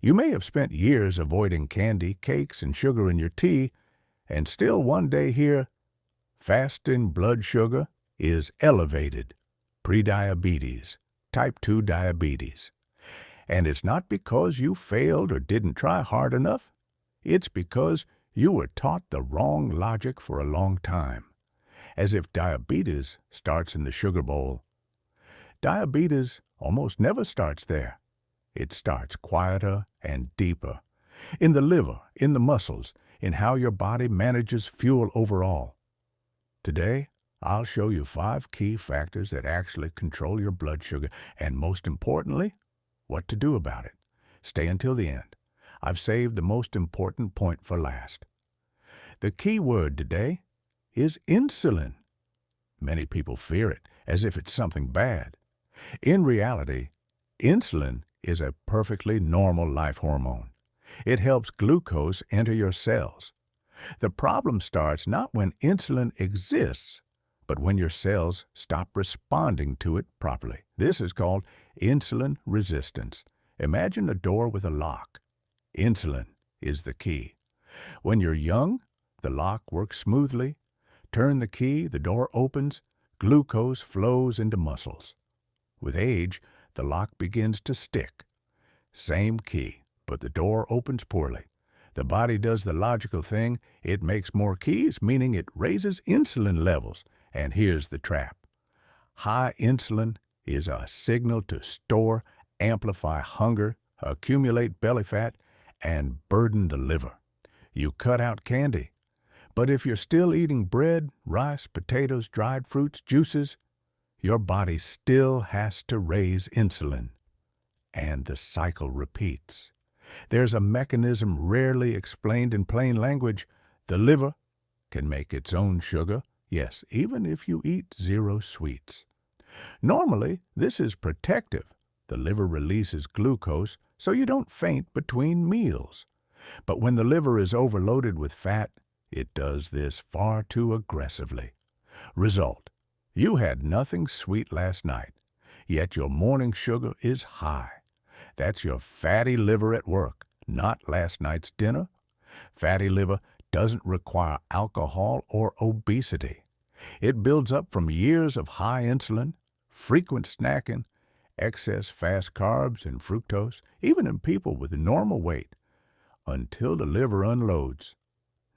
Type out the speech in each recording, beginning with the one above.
You may have spent years avoiding candy, cakes, and sugar in your tea, and still one day hear, fasting blood sugar is elevated, prediabetes, type 2 diabetes. And it's not because you failed or didn't try hard enough. It's because you were taught the wrong logic for a long time, as if diabetes starts in the sugar bowl. Diabetes almost never starts there. It starts quieter and deeper, in the liver, in the muscles, in how your body manages fuel overall. Today, I'll show you 5 key factors that actually control your blood sugar, and most importantly, what to do about it. Stay until the end. I've saved the most important point for last. The key word today is insulin. Many people fear it, as if it's something bad. In reality, insulin is a perfectly normal life hormone. It helps glucose enter your cells. The problem starts not when insulin exists, but when your cells stop responding to it properly. This is called insulin resistance. Imagine a door with a lock. Insulin is the key. When you're young, the lock works smoothly. Turn the key, the door opens, glucose flows into muscles. With age, the lock begins to stick. Same key, but the door opens poorly. The body does the logical thing. It makes more keys, meaning it raises insulin levels. And here's the trap. High insulin is a signal to store, amplify hunger, accumulate belly fat, and burden the liver. You cut out candy. But if you're still eating bread, rice, potatoes, dried fruits, juices, your body still has to raise insulin. And the cycle repeats. There's a mechanism rarely explained in plain language. The liver can make its own sugar, yes, even if you eat 0 sweets. Normally, this is protective. The liver releases glucose so you don't faint between meals. But when the liver is overloaded with fat, it does this far too aggressively. Result: you had nothing sweet last night, yet your morning sugar is high. That's your fatty liver at work, not last night's dinner. Fatty liver doesn't require alcohol or obesity. It builds up from years of high insulin, frequent snacking, excess fast carbs and fructose, even in people with normal weight, until the liver unloads.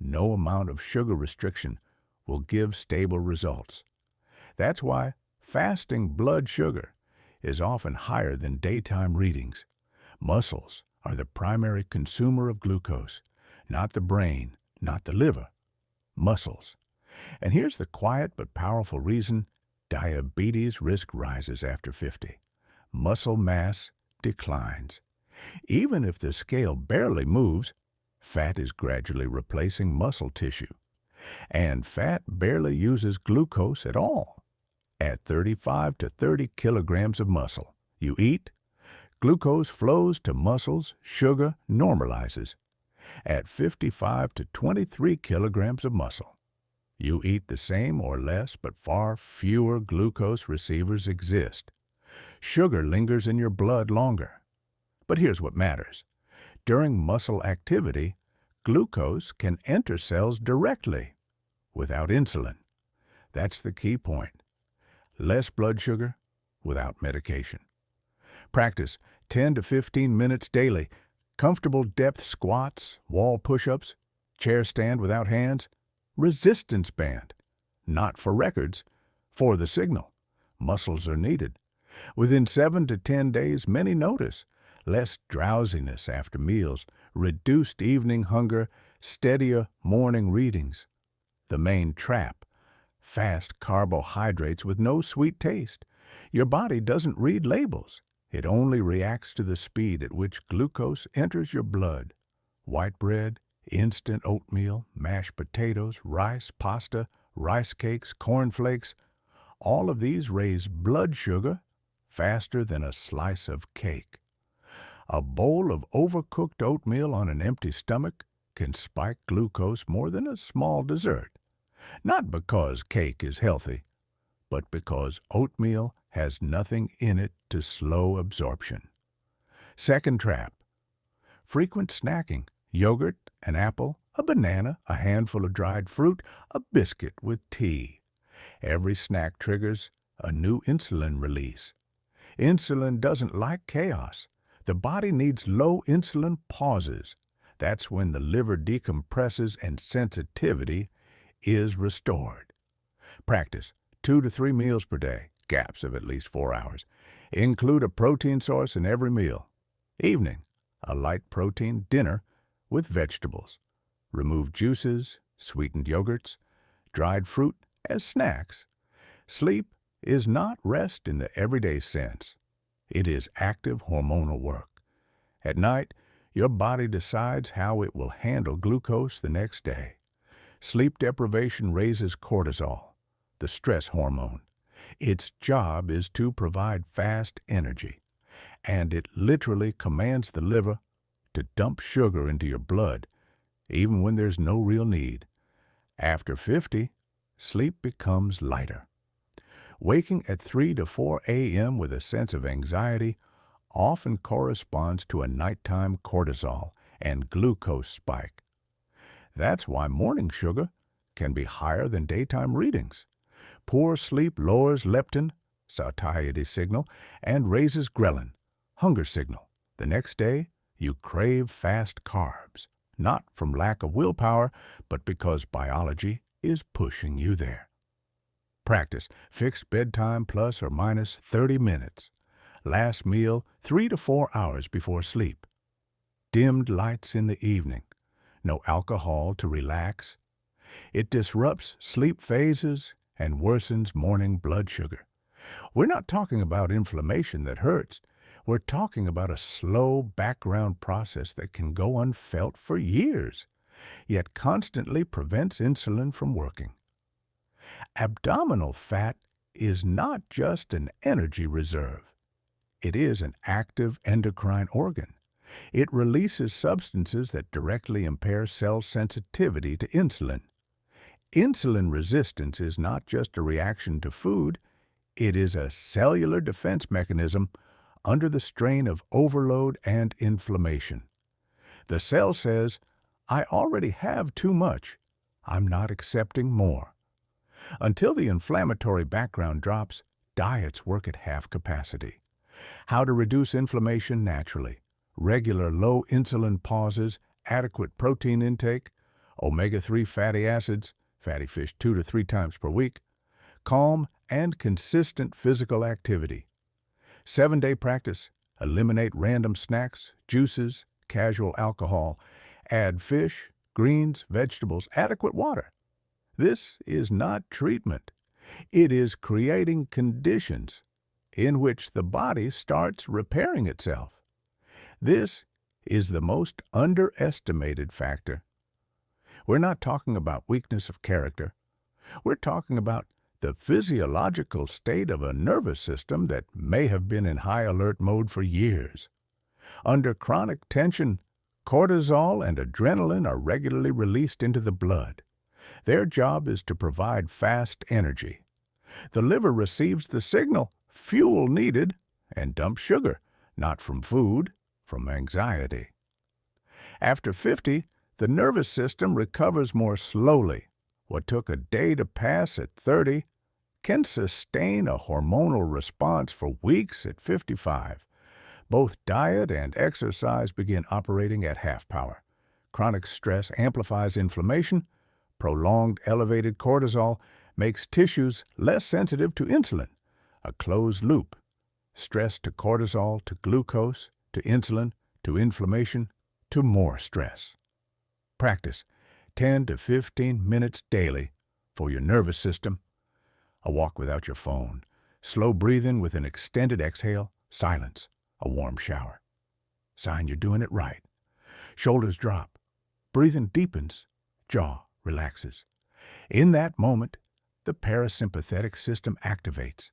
No amount of sugar restriction will give stable results. That's why fasting blood sugar is often higher than daytime readings. Muscles are the primary consumer of glucose, not the brain, not the liver. Muscles. And here's the quiet but powerful reason diabetes risk rises after 50. Muscle mass declines. Even if the scale barely moves, fat is gradually replacing muscle tissue. And fat barely uses glucose at all. At 35 to 30 kilograms of muscle you eat, glucose flows to muscles, sugar normalizes. At 55 to 23 kilograms of muscle, you eat the same or less, but far fewer glucose receivers exist. Sugar lingers in your blood longer. But here's what matters. During muscle activity, glucose can enter cells directly, without insulin. That's the key point. Less blood sugar without medication. Practice 10 to 15 minutes daily. Comfortable depth squats, wall push-ups, chair stand without hands, resistance band. Not for records, for the signal. Muscles are needed. Within 7 to 10 days, many notice less drowsiness after meals, reduced evening hunger, steadier morning readings. The main trap: fast carbohydrates with no sweet taste. Your body doesn't read labels. It only reacts to the speed at which glucose enters your blood. White bread, instant oatmeal, mashed potatoes, rice, pasta, rice cakes, cornflakes, all of these raise blood sugar faster than a slice of cake. A bowl of overcooked oatmeal on an empty stomach can spike glucose more than a small dessert. Not because cake is healthy, but because oatmeal has nothing in it to slow absorption. Second trap: frequent snacking, yogurt, an apple, a banana, a handful of dried fruit, a biscuit with tea. Every snack triggers a new insulin release. Insulin doesn't like chaos. The body needs low insulin pauses. That's when the liver decompresses and sensitivity is restored. Practice 2 to 3 meals per day, gaps of at least 4 hours. Include a protein source in every meal. Evening, a light protein dinner with vegetables. Remove juices, sweetened yogurts, dried fruit as snacks. Sleep is not rest in the everyday sense. It is active hormonal work. At night, your body decides how it will handle glucose the next day. Sleep deprivation raises cortisol, the stress hormone. Its job is to provide fast energy, and it literally commands the liver to dump sugar into your blood, even when there's no real need. After 50, sleep becomes lighter. Waking at 3 to 4 a.m. with a sense of anxiety often corresponds to a nighttime cortisol and glucose spike. That's why morning sugar can be higher than daytime readings. Poor sleep lowers leptin, satiety signal, and raises ghrelin, hunger signal. The next day, you crave fast carbs, not from lack of willpower, but because biology is pushing you there. Practice fixed bedtime plus or minus 30 minutes. Last meal 3 to 4 hours before sleep. Dimmed lights in the evening. No alcohol to relax. It disrupts sleep phases and worsens morning blood sugar. We're not talking about inflammation that hurts. We're talking about a slow background process that can go unfelt for years, yet constantly prevents insulin from working. Abdominal fat is not just an energy reserve. It is an active endocrine organ. It releases substances that directly impair cell sensitivity to insulin. Insulin resistance is not just a reaction to food, it is a cellular defense mechanism under the strain of overload and inflammation. The cell says, I already have too much. I'm not accepting more. Until the inflammatory background drops, diets work at half capacity. How to reduce inflammation naturally. Regular low insulin pauses, adequate protein intake, omega-3 fatty acids, fatty fish 2 to 3 times per week, calm and consistent physical activity. 7-day practice. Eliminate random snacks, juices, casual alcohol. Add fish, greens, vegetables, adequate water. This is not treatment. It is creating conditions in which the body starts repairing itself. This is the most underestimated factor. We're not talking about weakness of character. We're talking about the physiological state of a nervous system that may have been in high alert mode for years. Under chronic tension, cortisol and adrenaline are regularly released into the blood. Their job is to provide fast energy. The liver receives the signal, fuel needed, and dumps sugar, not from food, from anxiety. After 50, the nervous system recovers more slowly. What took a day to pass at 30 can sustain a hormonal response for weeks at 55. Both diet and exercise begin operating at half power. Chronic stress amplifies inflammation. Prolonged elevated cortisol makes tissues less sensitive to insulin. A closed loop. Stress to cortisol, to glucose, to insulin, to inflammation, to more stress. Practice 10 to 15 minutes daily for your nervous system. A walk without your phone. Slow breathing with an extended exhale. Silence. A warm shower. Sign you're doing it right. Shoulders drop. Breathing deepens. Jaw relaxes. In that moment, the parasympathetic system activates,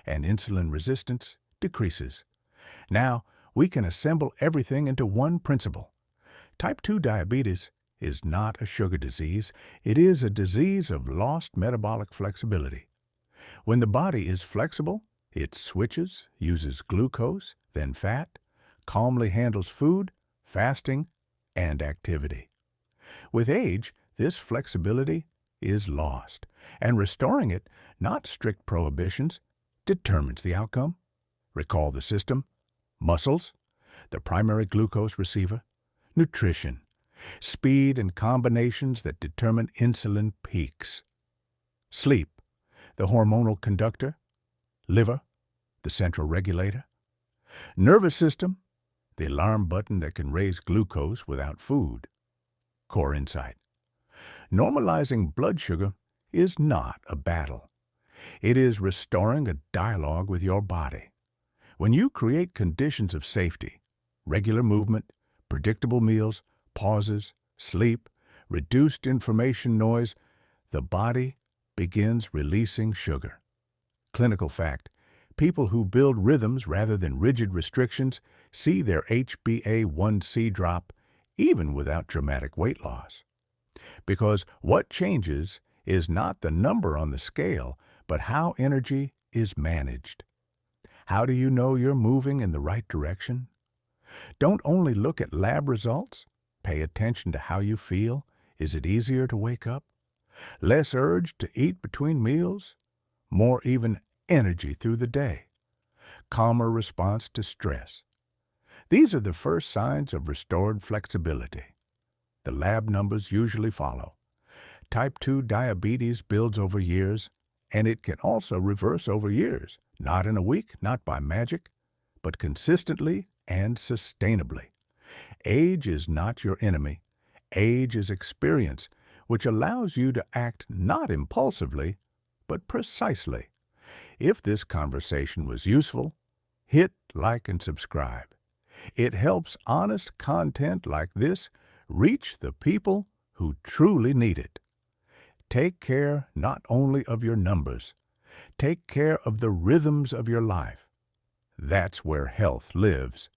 and insulin resistance decreases. Now, we can assemble everything into one principle. Type 2 diabetes is not a sugar disease. It is a disease of lost metabolic flexibility. When the body is flexible, it switches, uses glucose, then fat, calmly handles food, fasting, and activity. With age, this flexibility is lost, and restoring it, not strict prohibitions, determines the outcome. Recall the system: muscles, the primary glucose receiver; nutrition, speed and combinations that determine insulin peaks; sleep, the hormonal conductor; liver, the central regulator; nervous system, the alarm button that can raise glucose without food. Core insight: normalizing blood sugar is not a battle. It is restoring a dialogue with your body. When you create conditions of safety, regular movement, predictable meals, pauses, sleep, reduced information noise, the body begins releasing sugar. Clinical fact: people who build rhythms rather than rigid restrictions see their HbA1c drop even without dramatic weight loss. Because what changes is not the number on the scale, but how energy is managed. How do you know you're moving in the right direction? Don't only look at lab results. Pay attention to how you feel. Is it easier to wake up? Less urge to eat between meals? More even energy through the day? Calmer response to stress? These are the first signs of restored flexibility. The lab numbers usually follow. Type 2 diabetes builds over years, and it can also reverse over years, not in a week, not by magic, but consistently and sustainably. Age is not your enemy. Age is experience, which allows you to act not impulsively, but precisely. If this conversation was useful, hit like and subscribe. It helps honest content like this reach the people who truly need it. Take care not only of your numbers, take care of the rhythms of your life. That's where health lives.